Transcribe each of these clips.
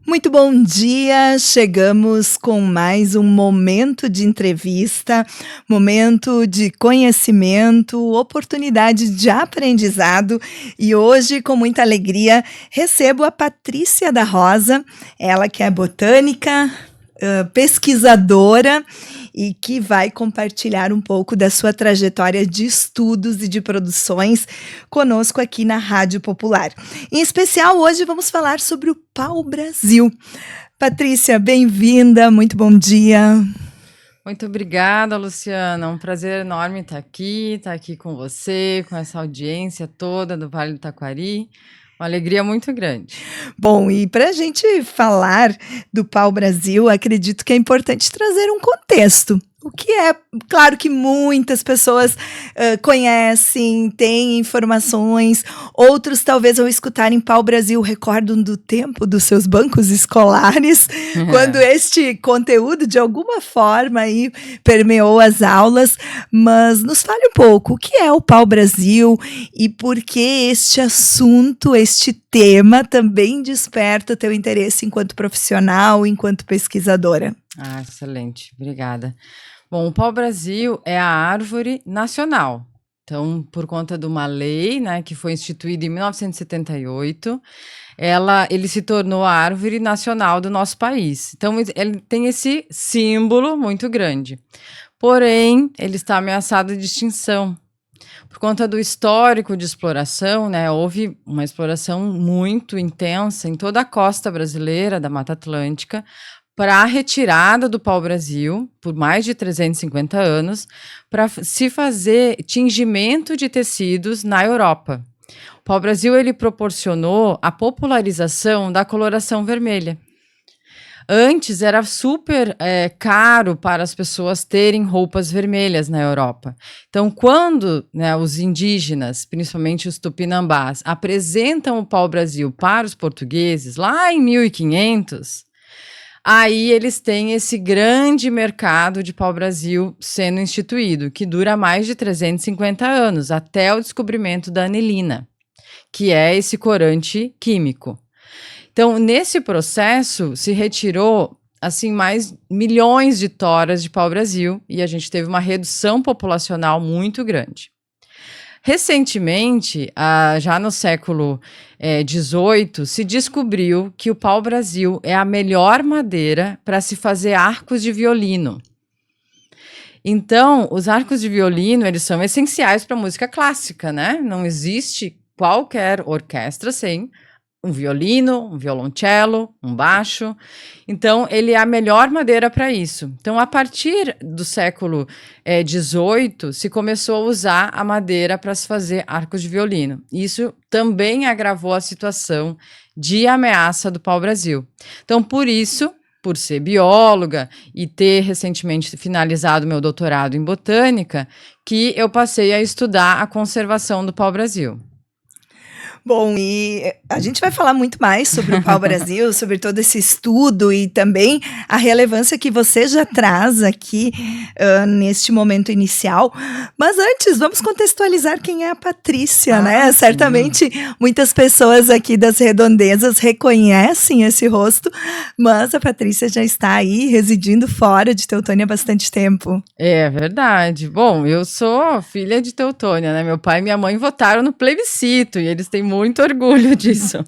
Muito bom dia! Chegamos com mais um momento de entrevista, momento de conhecimento, oportunidade de aprendizado e hoje, com muita alegria, recebo a Patrícia da Rosa, ela que é botânica, pesquisadora e que vai compartilhar um pouco da sua trajetória de estudos e de produções conosco aqui na Rádio Popular. Em especial, hoje vamos falar sobre o pau-brasil. Patrícia, bem-vinda, muito bom dia. Muito obrigada, Luciana. Um prazer enorme estar aqui com você, com essa audiência toda do Vale do Taquari. Uma alegria muito grande. Bom, e para a gente falar do pau-brasil, acredito que é importante trazer um contexto. O que é, claro que muitas pessoas conhecem, têm informações, outros talvez ao escutarem pau-brasil recordam do tempo dos seus bancos escolares, quando este conteúdo de alguma forma aí permeou as aulas, mas nos fale um pouco, o que é o pau-brasil e por que este assunto, este tema também desperta o teu interesse enquanto profissional, enquanto pesquisadora? Ah, excelente, obrigada. Bom, o pau-brasil é a árvore nacional. Então, por conta de uma lei, né, que foi instituída em 1978, ele se tornou a árvore nacional do nosso país. Então, ele tem esse símbolo muito grande. Porém, ele está ameaçado de extinção. Por conta do histórico de exploração, né, houve uma exploração muito intensa em toda a costa brasileira, da Mata Atlântica, para a retirada do pau-brasil, por mais de 350 anos, para se fazer tingimento de tecidos na Europa. O pau-brasil ele proporcionou a popularização da coloração vermelha. Antes era super caro para as pessoas terem roupas vermelhas na Europa. Então, quando os indígenas, principalmente os tupinambás, apresentam o pau-brasil para os portugueses, lá em 1500, aí eles têm esse grande mercado de pau-brasil sendo instituído, que dura mais de 350 anos, até o descobrimento da anilina, que é esse corante químico. Então, nesse processo, se retirou assim, mais milhões de toras de pau-brasil e a gente teve uma redução populacional muito grande. Recentemente, já no século XVIII, se descobriu que o pau-brasil é a melhor madeira para se fazer arcos de violino. Então, os arcos de violino, eles são essenciais para a música clássica, né? Não existe qualquer orquestra sem um violino, um violoncelo, um baixo. Então, ele é a melhor madeira para isso. Então, a partir do século XVIII, se começou a usar a madeira para se fazer arcos de violino. Isso também agravou a situação de ameaça do pau-brasil. Então, por isso, por ser bióloga e ter recentemente finalizado meu doutorado em botânica, que eu passei a estudar a conservação do pau-brasil. Bom, e a gente vai falar muito mais sobre o pau-brasil, sobre todo esse estudo e também a relevância que você já traz aqui neste momento inicial. Mas antes, vamos contextualizar quem é a Patrícia, né? Sim. Certamente muitas pessoas aqui das redondezas reconhecem esse rosto, mas a Patrícia já está aí residindo fora de Teutônia há bastante tempo. É verdade. Bom, eu sou filha de Teutônia, né? Meu pai e minha mãe votaram no plebiscito e eles têm muito orgulho disso.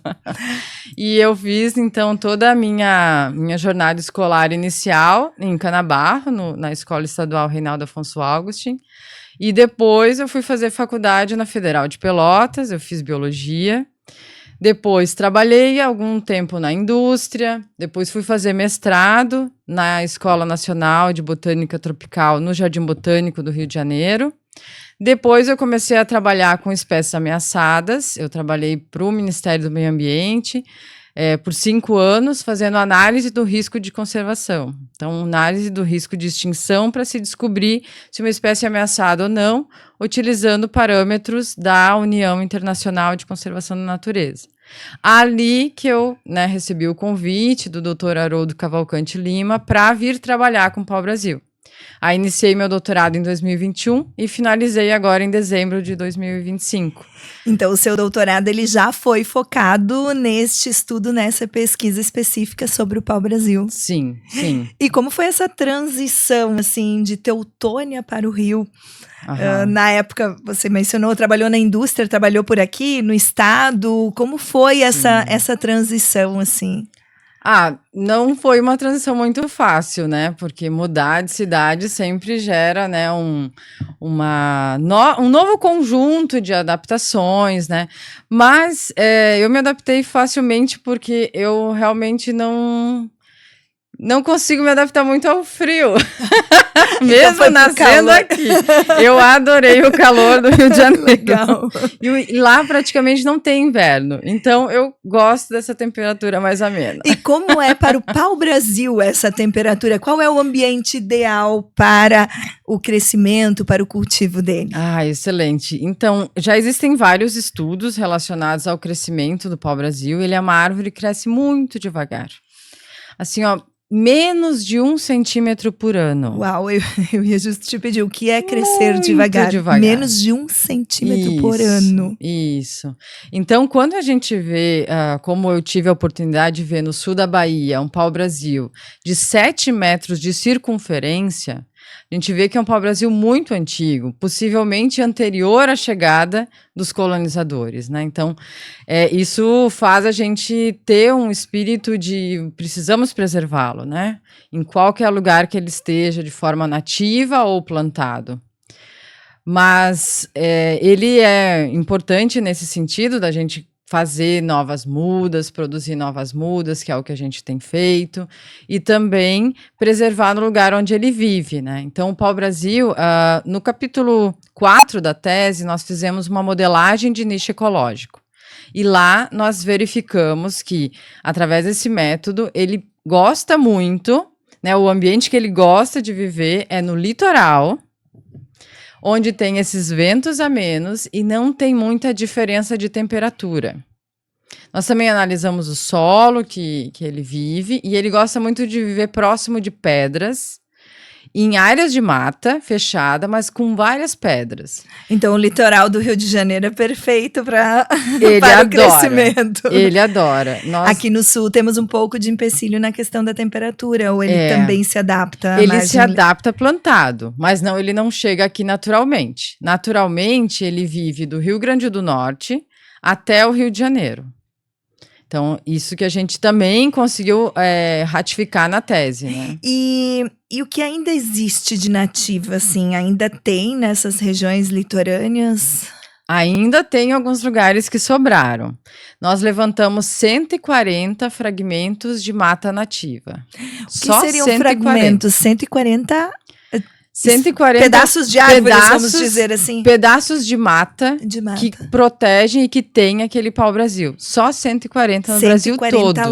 E eu fiz, então, toda a minha jornada escolar inicial em Canabarro, na Escola Estadual Reinaldo Afonso Augustin. E depois eu fui fazer faculdade na Federal de Pelotas, eu fiz biologia. Depois trabalhei algum tempo na indústria, depois fui fazer mestrado na Escola Nacional de Botânica Tropical no Jardim Botânico do Rio de Janeiro. Depois eu comecei a trabalhar com espécies ameaçadas, eu trabalhei para o Ministério do Meio Ambiente por 5 anos, fazendo análise do risco de conservação. Então, análise do risco de extinção para se descobrir se uma espécie é ameaçada ou não, utilizando parâmetros da União Internacional de Conservação da Natureza. Ali que eu recebi o convite do Dr. Haroldo Cavalcante Lima para vir trabalhar com o pau-brasil. Aí iniciei meu doutorado em 2021 e finalizei agora em dezembro de 2025. Então, o seu doutorado ele já foi focado neste estudo, nessa pesquisa específica sobre o pau-brasil. Sim, sim. E como foi essa transição, assim, de Teutônia para o Rio? Na época, você mencionou, trabalhou na indústria, trabalhou por aqui, no estado. Como foi essa transição, assim? Não foi uma transição muito fácil, né? Porque mudar de cidade sempre gera, né, um novo conjunto de adaptações, né? Mas eu me adaptei facilmente porque eu realmente não consigo me adaptar muito ao frio. Mesmo então nascendo aqui. Eu adorei o calor do Rio de Janeiro. Legal. E lá praticamente não tem inverno. Então eu gosto dessa temperatura mais amena. E como é para o pau-brasil essa temperatura? Qual é o ambiente ideal para o crescimento, para o cultivo dele? Excelente. Então, já existem vários estudos relacionados ao crescimento do pau-brasil. Ele é uma árvore que cresce muito devagar. Assim, menos de 1 centímetro por ano. Uau, eu ia justo te pedir, o que é crescer Muito devagar? devagar. Menos de 1 centímetro por ano. Isso. Então, quando a gente vê, como eu tive a oportunidade de ver no sul da Bahia, um pau-brasil de 7 metros de circunferência, a gente vê que é um pau-brasil muito antigo, possivelmente anterior à chegada dos colonizadores, né? Então, isso faz a gente ter um espírito de precisamos preservá-lo, né? Em qualquer lugar que ele esteja, de forma nativa ou plantado. Mas ele é importante nesse sentido da gente fazer novas mudas, produzir novas mudas, que é o que a gente tem feito, e também preservar no lugar onde ele vive, né? Então, o pau-brasil, no capítulo 4 da tese, nós fizemos uma modelagem de nicho ecológico. E lá nós verificamos que, através desse método, ele gosta muito, né? O ambiente que ele gosta de viver é no litoral, onde tem esses ventos a menos e não tem muita diferença de temperatura. Nós também analisamos o solo que ele vive e ele gosta muito de viver próximo de pedras, em áreas de mata fechada, mas com várias pedras. Então, o litoral do Rio de Janeiro é perfeito para o crescimento. Ele adora. Aqui no sul temos um pouco de empecilho na questão da temperatura, ou ele também se adapta? Ele se adapta plantado, mas ele não chega aqui naturalmente. Naturalmente, ele vive do Rio Grande do Norte até o Rio de Janeiro. Então, isso que a gente também conseguiu ratificar na tese, né? E o que ainda existe de nativa, assim, ainda tem nessas regiões litorâneas? Ainda tem alguns lugares que sobraram. Nós levantamos 140 fragmentos de mata nativa. O que seriam fragmentos? 140 pedaços de árvores, vamos dizer assim. Pedaços de mata que protegem e que tem aquele pau-brasil. Só 140 no Brasil todo. 140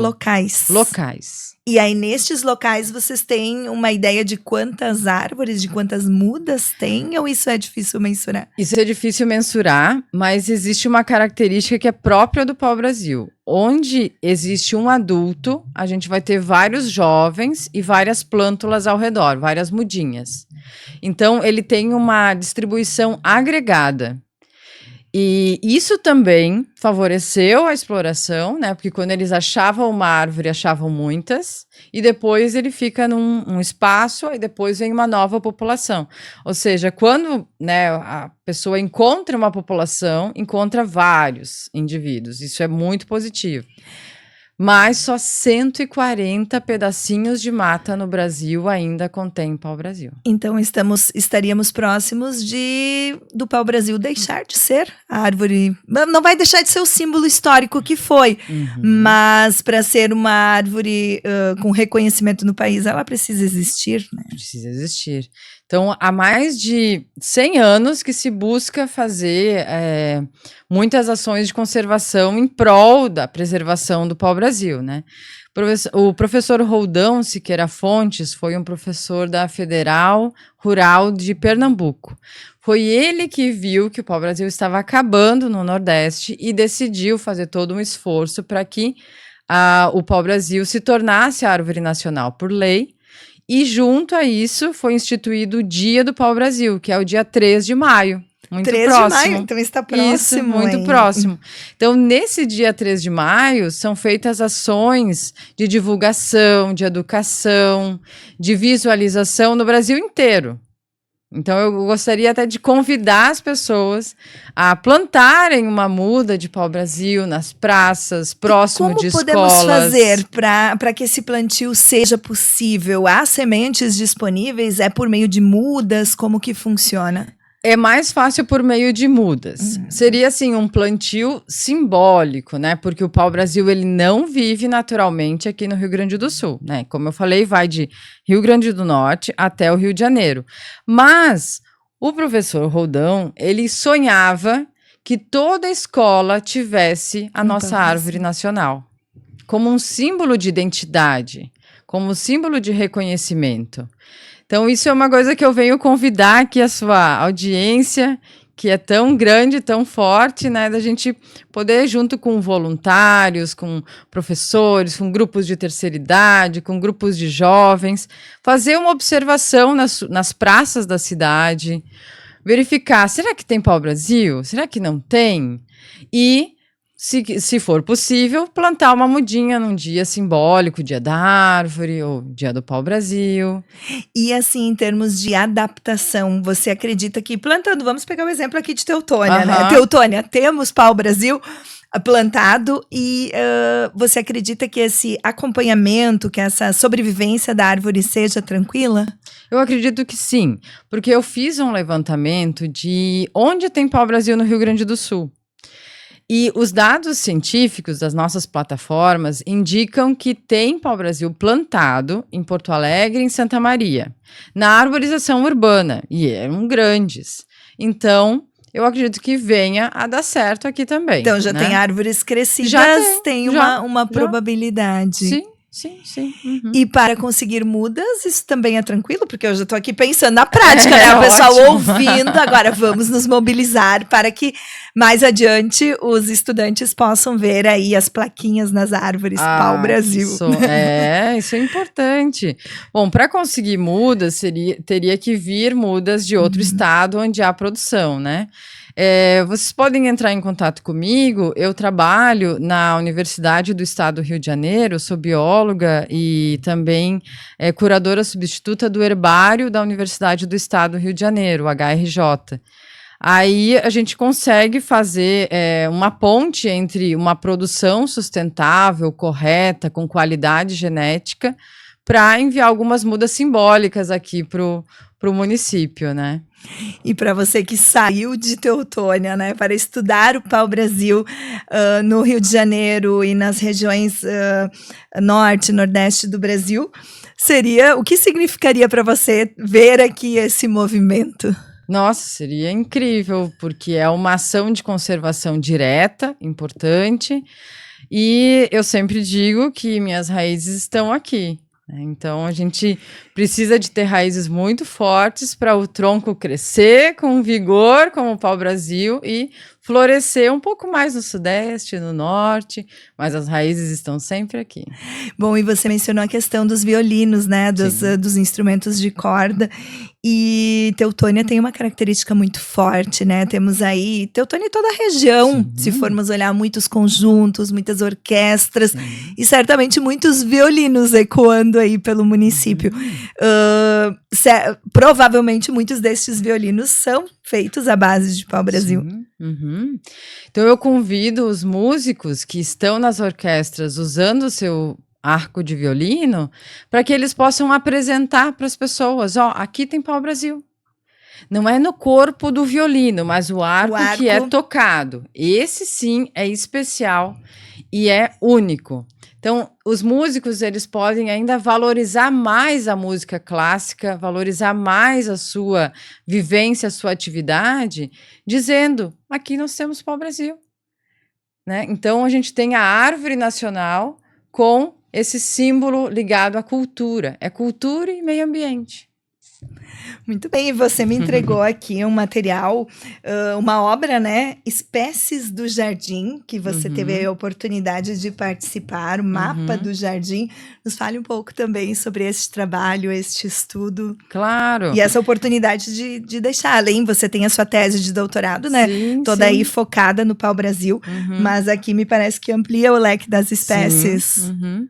locais. E aí, nestes locais, vocês têm uma ideia de quantas árvores, de quantas mudas tem? Ou isso é difícil mensurar? Isso é difícil mensurar, mas existe uma característica que é própria do pau-brasil. Onde existe um adulto, a gente vai ter vários jovens e várias plântulas ao redor, várias mudinhas. Então, ele tem uma distribuição agregada. E isso também favoreceu a exploração, né? Porque quando eles achavam uma árvore, achavam muitas, e depois ele fica num espaço, e depois vem uma nova população. Ou seja, quando, né, a pessoa encontra uma população, encontra vários indivíduos. Isso é muito positivo. Mas só 140 pedacinhos de mata no Brasil ainda contém pau-brasil. Então estaríamos próximos do pau-brasil deixar de ser a árvore. Não vai deixar de ser o símbolo histórico que foi, mas para ser uma árvore com reconhecimento no país, ela precisa existir, né? Precisa existir. Então, há mais de 100 anos que se busca fazer muitas ações de conservação em prol da preservação do pau-brasil, né? O professor Roldão Siqueira Fontes foi um professor da Federal Rural de Pernambuco. Foi ele que viu que o pau-brasil estava acabando no Nordeste e decidiu fazer todo um esforço para que o pau-brasil se tornasse a árvore nacional por lei. E junto a isso foi instituído o Dia do Pau-Brasil, que é o dia 3 de maio. Muito 3 próximo. de maio, então está próximo. Isso, muito próximo. Então, nesse dia 3 de maio, são feitas ações de divulgação, de educação, de visualização no Brasil inteiro. Então, eu gostaria até de convidar as pessoas a plantarem uma muda de pau-brasil nas praças, próximo de escolas. Como podemos fazer para que esse plantio seja possível? Há sementes disponíveis? É por meio de mudas? Como que funciona? É mais fácil por meio de mudas. Seria, assim, um plantio simbólico, né? Porque o pau-brasil, ele não vive naturalmente aqui no Rio Grande do Sul, né? Como eu falei, vai de Rio Grande do Norte até o Rio de Janeiro. Mas o professor Roldão, ele sonhava que toda escola tivesse a nossa árvore nacional, como um símbolo de identidade, como um símbolo de reconhecimento. Então, isso é uma coisa que eu venho convidar aqui a sua audiência, que é tão grande, tão forte, né, da gente poder, junto com voluntários, com professores, com grupos de terceira idade, com grupos de jovens, fazer uma observação nas praças da cidade, verificar, será que tem pau-brasil? Será que não tem? E se for possível, plantar uma mudinha num dia simbólico, dia da árvore ou dia do pau-brasil. E assim, em termos de adaptação, você acredita que plantando, vamos pegar o exemplo aqui de Teutônia, né? Teutônia, temos pau-brasil plantado e você acredita que esse acompanhamento, que essa sobrevivência da árvore seja tranquila? Eu acredito que sim, porque eu fiz um levantamento de onde tem pau-brasil no Rio Grande do Sul. E os dados científicos das nossas plataformas indicam que tem pau-brasil plantado em Porto Alegre e em Santa Maria, na arborização urbana, e eram grandes. Então, eu acredito que venha a dar certo aqui também. Então, já tem árvores crescidas, tem uma probabilidade. Sim. Sim. Uhum. E para conseguir mudas, isso também é tranquilo? Porque eu já estou aqui pensando na prática, né? O pessoal ouvindo. Agora vamos nos mobilizar para que mais adiante os estudantes possam ver aí as plaquinhas nas árvores pau-brasil. Isso é importante. Bom, para conseguir mudas, teria que vir mudas de outro estado onde há produção, né? Vocês podem entrar em contato comigo. Eu trabalho na Universidade do Estado do Rio de Janeiro, sou bióloga e também curadora substituta do herbário da Universidade do Estado do Rio de Janeiro, HRJ. Aí a gente consegue fazer uma ponte entre uma produção sustentável, correta, com qualidade genética, para enviar algumas mudas simbólicas aqui para o município, né? E para você que saiu de Teutônia, né, para estudar o pau-brasil no Rio de Janeiro e nas regiões norte e nordeste do Brasil, o que significaria para você ver aqui esse movimento? Nossa, seria incrível, porque é uma ação de conservação direta, importante, e eu sempre digo que minhas raízes estão aqui. Então, a gente precisa de ter raízes muito fortes para o tronco crescer com vigor, como o pau-brasil, e florescer um pouco mais no sudeste, no norte, mas as raízes estão sempre aqui. Bom, e você mencionou a questão dos violinos, né, dos instrumentos de corda, e Teutônia tem uma característica muito forte, né, temos aí Teutônia e toda a região, se formos olhar, muitos conjuntos, muitas orquestras, e certamente muitos violinos ecoando aí pelo município. Provavelmente muitos destes violinos são feitos à base de pau-brasil. Então eu convido os músicos que estão nas orquestras usando o seu arco de violino para que eles possam apresentar para as pessoas, aqui tem pau-brasil. Não é no corpo do violino, mas o arco que é tocado. Esse sim é especial e é único. Então, os músicos, eles podem ainda valorizar mais a música clássica, valorizar mais a sua vivência, a sua atividade, dizendo, aqui nós temos pau-brasil. Né? Então, a gente tem a árvore nacional com esse símbolo ligado à cultura. É cultura e meio ambiente. Muito bem, e você me entregou aqui um material, uma obra, né? Espécies do Jardim, que você teve a oportunidade de participar, o mapa do jardim. Nos fale um pouco também sobre este trabalho, este estudo. Claro. E essa oportunidade de deixar, além, você tem a sua tese de doutorado, né? Sim, Toda sim. aí focada no pau-brasil, mas aqui me parece que amplia o leque das espécies. Sim.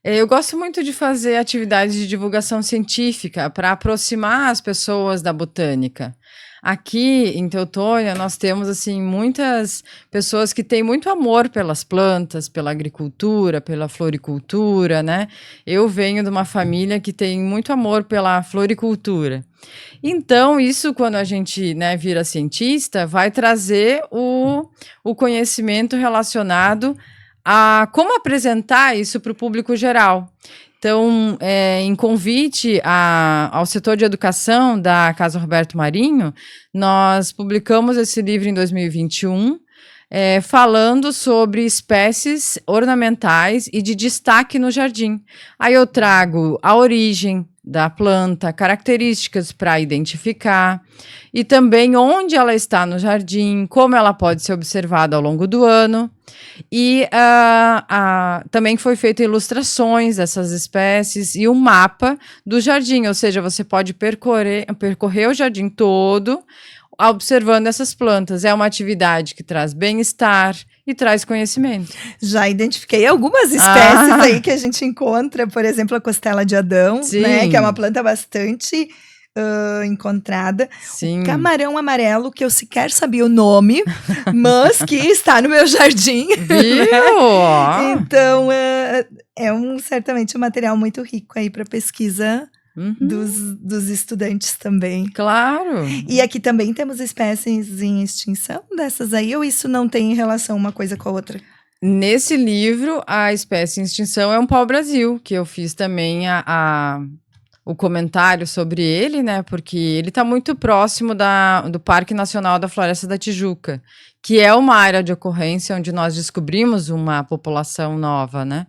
Eu gosto muito de fazer atividades de divulgação científica para aproximar as pessoas da botânica. Aqui em Teutônia, nós temos assim muitas pessoas que têm muito amor pelas plantas, pela agricultura, pela floricultura, né? Eu venho de uma família que tem muito amor pela floricultura. Então, isso, quando a gente, né, vira cientista, vai trazer o conhecimento relacionado a como apresentar isso para o público geral. Então, em convite ao setor de educação da Casa Roberto Marinho, nós publicamos esse livro em 2021, falando sobre espécies ornamentais e de destaque no jardim. Aí eu trago a origem da planta, características para identificar, e também onde ela está no jardim, como ela pode ser observada ao longo do ano. E também foi feita ilustrações dessas espécies e um mapa do jardim, ou seja, você pode percorrer o jardim todo observando essas plantas. É uma atividade que traz bem-estar e traz conhecimento. Já identifiquei algumas espécies aí que a gente encontra, por exemplo, a costela de Adão, né, que é uma planta bastante encontrada. Sim. O camarão amarelo, que eu sequer sabia o nome, mas que está no meu jardim. Viu? Né? Então, certamente um material muito rico aí para pesquisa dos estudantes também. Claro. E aqui também temos espécies em extinção dessas aí, ou isso não tem relação uma coisa com a outra? Nesse livro, a espécie em extinção é um pau-brasil, que eu fiz também o comentário sobre ele, né? Porque ele está muito próximo do Parque Nacional da Floresta da Tijuca, que é uma área de ocorrência onde nós descobrimos uma população nova, né?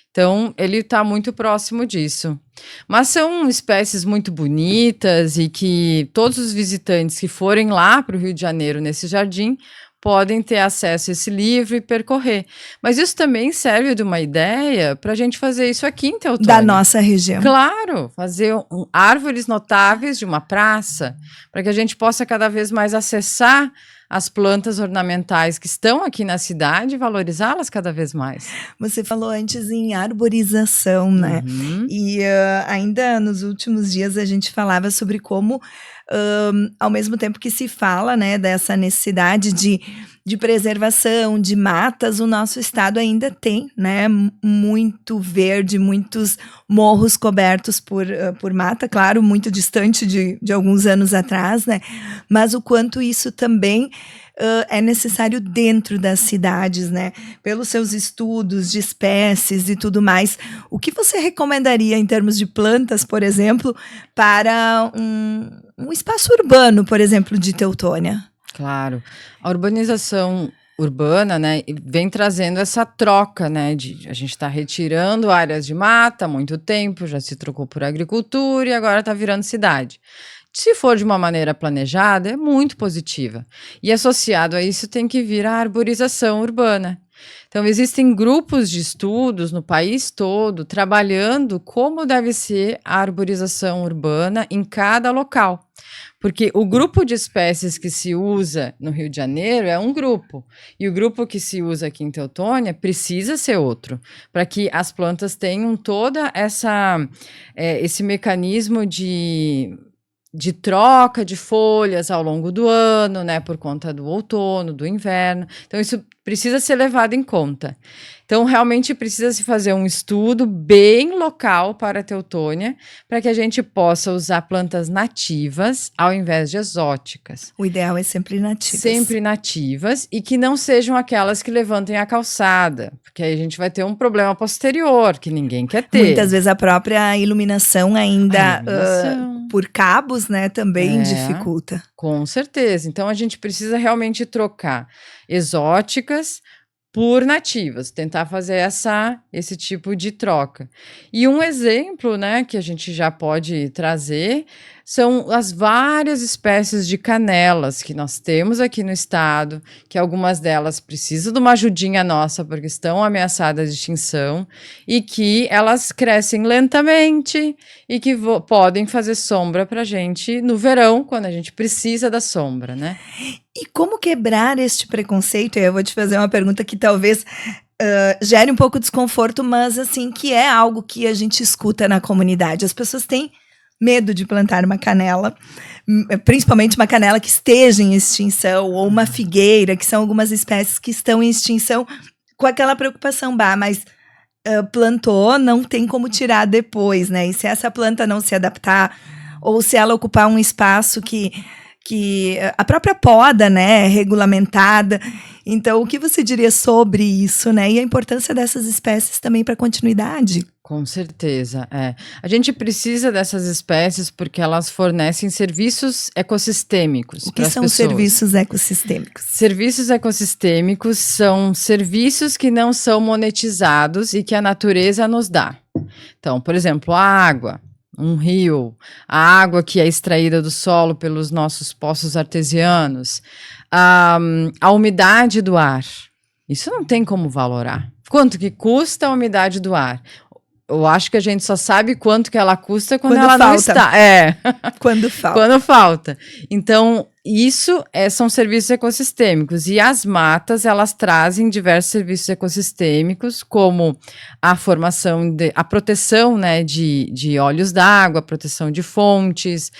Então, ele está muito próximo disso. Mas são espécies muito bonitas e que todos os visitantes que forem lá para o Rio de Janeiro, nesse jardim, podem ter acesso a esse livro e percorrer. Mas isso também serve de uma ideia para a gente fazer isso aqui em Teutônia. Da nossa região. Claro, fazer árvores notáveis de uma praça, para que a gente possa cada vez mais acessar as plantas ornamentais que estão aqui na cidade e valorizá-las cada vez mais. Você falou antes em arborização, né? E ainda nos últimos dias a gente falava sobre como, ao mesmo tempo que se fala, né, dessa necessidade de preservação, de matas, o nosso estado ainda tem, né, muito verde, muitos morros cobertos por mata, claro, muito distante de alguns anos atrás, né, mas o quanto isso também é necessário dentro das cidades, né, pelos seus estudos de espécies e tudo mais. O que você recomendaria em termos de plantas, por exemplo, para um espaço urbano, por exemplo, de Teutônia? Claro. A urbanização urbana, né, vem trazendo essa troca, né, a gente está retirando áreas de mata há muito tempo, já se trocou por agricultura e agora está virando cidade. Se for de uma maneira planejada, é muito positiva. E associado a isso tem que vir a arborização urbana. Então, existem grupos de estudos no país todo trabalhando como deve ser a arborização urbana em cada local. Porque o grupo de espécies que se usa no Rio de Janeiro é um grupo, e o grupo que se usa aqui em Teutônia precisa ser outro, para que as plantas tenham toda esse mecanismo de troca de folhas ao longo do ano, né, por conta do outono, do inverno. Então, isso precisa ser levado em conta. Então, realmente precisa se fazer um estudo bem local para a Teutônia, para que a gente possa usar plantas nativas ao invés de exóticas. O ideal é sempre nativas. Sempre nativas, e que não sejam aquelas que levantem a calçada, porque aí a gente vai ter um problema posterior, que ninguém quer ter. Muitas vezes a própria iluminação ainda por cabos, né, também dificulta. Com certeza. Então, a gente precisa realmente trocar exóticas por nativas, tentar fazer esse tipo de troca. E um exemplo, né, que a gente já pode trazer são as várias espécies de canelas que nós temos aqui no estado, que algumas delas precisam de uma ajudinha nossa porque estão ameaçadas de extinção e que elas crescem lentamente e que podem fazer sombra para a gente no verão, quando a gente precisa da sombra, né? E como quebrar este preconceito? Eu vou te fazer uma pergunta que talvez gere um pouco de desconforto, mas assim, que é algo que a gente escuta na comunidade. As pessoas têm medo de plantar uma canela, principalmente uma canela que esteja em extinção, ou uma figueira, que são algumas espécies que estão em extinção, com aquela preocupação, mas plantou, não tem como tirar depois, né? E se essa planta não se adaptar, ou se ela ocupar um espaço que a própria poda, né, é regulamentada. Então, o que você diria sobre isso, né? E a importância dessas espécies também para a continuidade? Com certeza, A gente precisa dessas espécies porque elas fornecem serviços ecossistêmicos para as pessoas. O que são serviços ecossistêmicos? Serviços ecossistêmicos são serviços que não são monetizados e que a natureza nos dá. Então, por exemplo, a água. Um rio, a água que é extraída do solo pelos nossos poços artesianos, a umidade do ar, isso não tem como valorar. Quanto que custa a umidade do ar? Eu acho que a gente só sabe quanto que ela custa quando ela não está. Quando falta. Quando falta. Então, isso são serviços ecossistêmicos. E as matas, elas trazem diversos serviços ecossistêmicos, como a formação, a proteção, né, de olhos d'água, a proteção de fontes,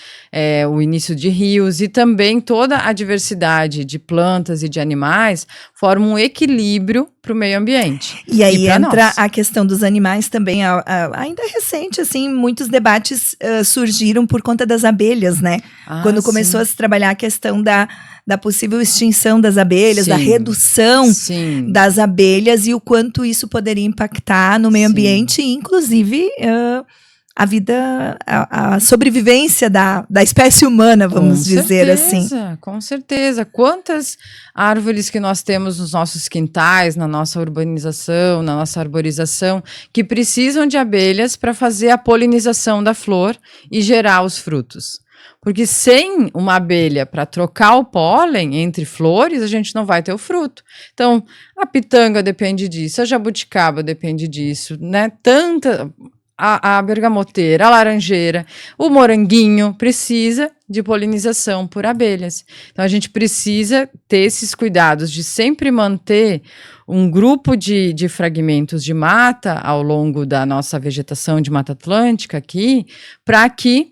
o início de rios, e também toda a diversidade de plantas e de animais forma um equilíbrio para o meio ambiente. E aí entra a questão dos animais também, ainda recente, assim, muitos debates surgiram por conta das abelhas, né? Quando começou a se trabalhar a questão da possível extinção das abelhas, da redução das abelhas e o quanto isso poderia impactar no meio ambiente, inclusive a vida, a sobrevivência da espécie humana, vamos dizer assim. Com certeza. Quantas árvores que nós temos nos nossos quintais, na nossa urbanização, na nossa arborização, que precisam de abelhas para fazer a polinização da flor e gerar os frutos. Porque sem uma abelha para trocar o pólen entre flores, a gente não vai ter o fruto. Então, a pitanga depende disso, a jabuticaba depende disso, né? A bergamoteira, a laranjeira, o moranguinho precisa de polinização por abelhas. Então, a gente precisa ter esses cuidados de sempre manter um grupo de fragmentos de mata ao longo da nossa vegetação de Mata Atlântica aqui, para que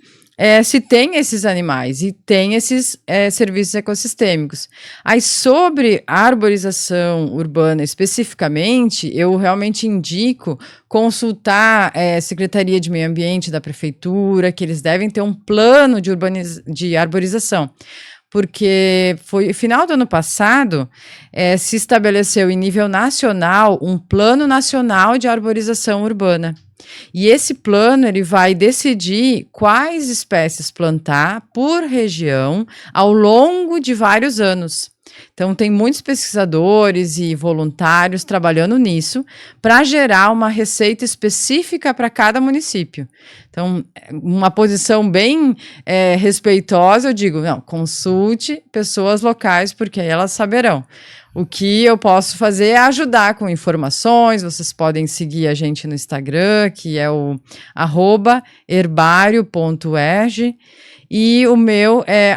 se tem esses animais e tem esses serviços ecossistêmicos. Aí, sobre a arborização urbana especificamente, eu realmente indico consultar a Secretaria de Meio Ambiente da Prefeitura, que eles devem ter um plano de arborização. Porque foi no final do ano passado, se estabeleceu em nível nacional um plano nacional de arborização urbana. E esse plano ele vai decidir quais espécies plantar por região ao longo de vários anos. Então, tem muitos pesquisadores e voluntários trabalhando nisso para gerar uma receita específica para cada município. Então, uma posição bem respeitosa, eu digo, não, consulte pessoas locais, porque aí elas saberão. O que eu posso fazer é ajudar com informações. Vocês podem seguir a gente no Instagram, que é o @herbario.erg, e o meu é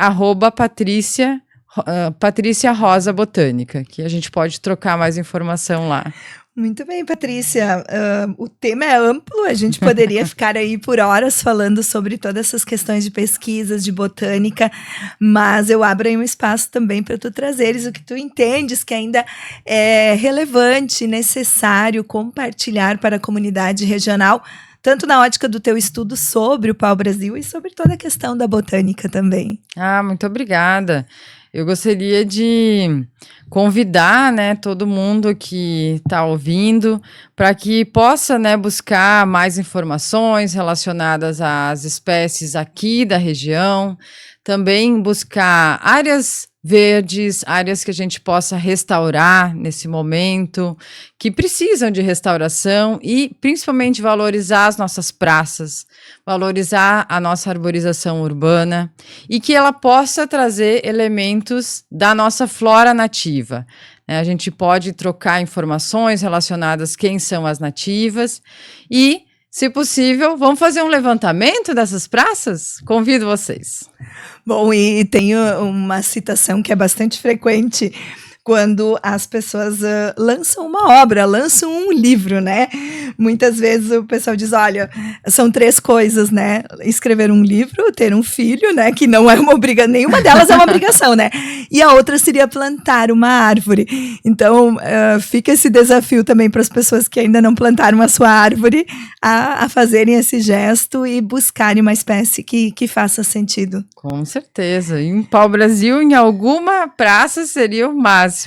@Patrícia Rosa Botânica, que a gente pode trocar mais informação lá. Muito bem, Patrícia. O tema é amplo, a gente poderia ficar aí por horas falando sobre todas essas questões de pesquisas, de botânica, mas eu abro aí um espaço também para tu trazeres o que tu entendes que ainda é relevante, necessário compartilhar para a comunidade regional, tanto na ótica do teu estudo sobre o pau-brasil e sobre toda a questão da botânica também. Muito obrigada. Eu gostaria de convidar, né, todo mundo que está ouvindo para que possa, né, buscar mais informações relacionadas às espécies aqui da região, também buscar áreas verdes, áreas que a gente possa restaurar nesse momento, que precisam de restauração e principalmente valorizar as nossas praças, valorizar a nossa arborização urbana e que ela possa trazer elementos da nossa flora nativa. A gente pode trocar informações relacionadas a quem são as nativas e, se possível, vamos fazer um levantamento dessas praças? Convido vocês. Bom, e tem uma citação que é bastante frequente quando as pessoas lançam uma obra, lançam um livro, né? Muitas vezes o pessoal diz, olha, são 3 coisas, né? Escrever um livro, ter um filho, né? Que não é uma obrigação, nenhuma delas é uma obrigação, né? E a outra seria plantar uma árvore. Então, fica esse desafio também para as pessoas que ainda não plantaram a sua árvore a fazerem esse gesto e buscarem uma espécie que faça sentido. Com certeza. Em Pau-Brasil, em alguma praça, seria o máximo.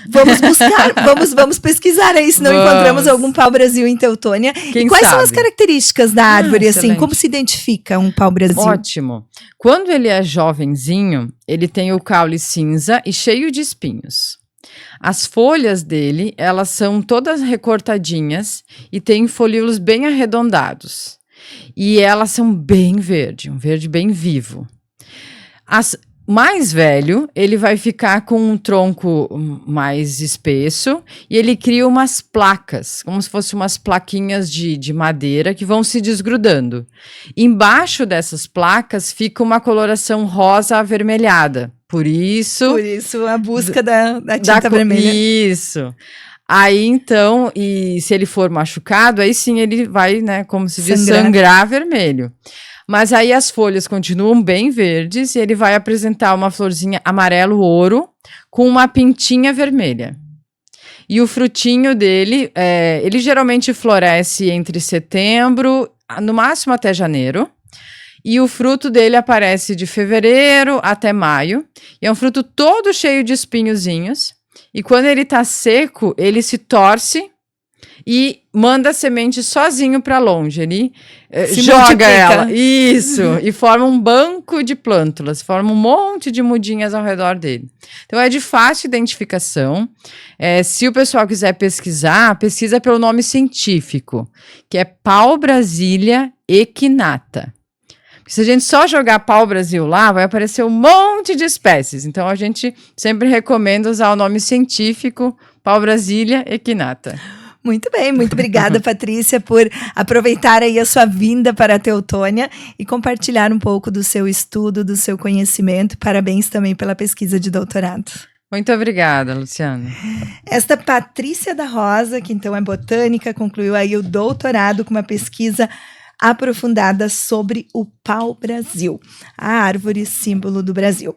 Vamos buscar, vamos pesquisar aí, se não encontramos algum pau-brasil em Teutônia. Quem e quais sabe? São as características da árvore, assim? Excelente. Como se identifica um pau-brasil? Ótimo. Quando ele é jovenzinho, ele tem o caule cinza e cheio de espinhos. As folhas dele, elas são todas recortadinhas e têm folíolos bem arredondados. E elas são bem verde, um verde bem vivo. Mais velho, ele vai ficar com um tronco mais espesso e ele cria umas placas, como se fossem umas plaquinhas de madeira que vão se desgrudando. Embaixo dessas placas fica uma coloração rosa avermelhada. Por isso a busca da tinta vermelha. Isso. Aí, então, e se ele for machucado, aí sim ele vai, né, como se diz, sangrar vermelho. Mas aí as folhas continuam bem verdes e ele vai apresentar uma florzinha amarelo-ouro com uma pintinha vermelha. E o frutinho dele, ele geralmente floresce entre setembro, no máximo até janeiro. E o fruto dele aparece de fevereiro até maio. E é um fruto todo cheio de espinhozinhos. E quando ele tá seco, ele se torce e manda a semente sozinho para longe. Ele joga ela. Isso. E forma um banco de plântulas. Forma um monte de mudinhas ao redor dele. Então, é de fácil identificação. Se o pessoal quiser pesquisar, pesquisa pelo nome científico, que é Pau-Brasilia equinata. Se a gente só jogar pau-brasil lá, vai aparecer um monte de espécies. Então, a gente sempre recomenda usar o nome científico Pau-Brasilia equinata. Muito bem, muito obrigada, Patrícia, por aproveitar aí a sua vinda para a Teutônia e compartilhar um pouco do seu estudo, do seu conhecimento. Parabéns também pela pesquisa de doutorado. Muito obrigada, Luciana. Esta Patrícia da Rosa, que então é botânica, concluiu aí o doutorado com uma pesquisa aprofundada sobre o pau-brasil, a árvore símbolo do Brasil.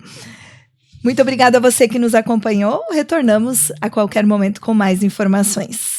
Muito obrigada a você que nos acompanhou. Retornamos a qualquer momento com mais informações.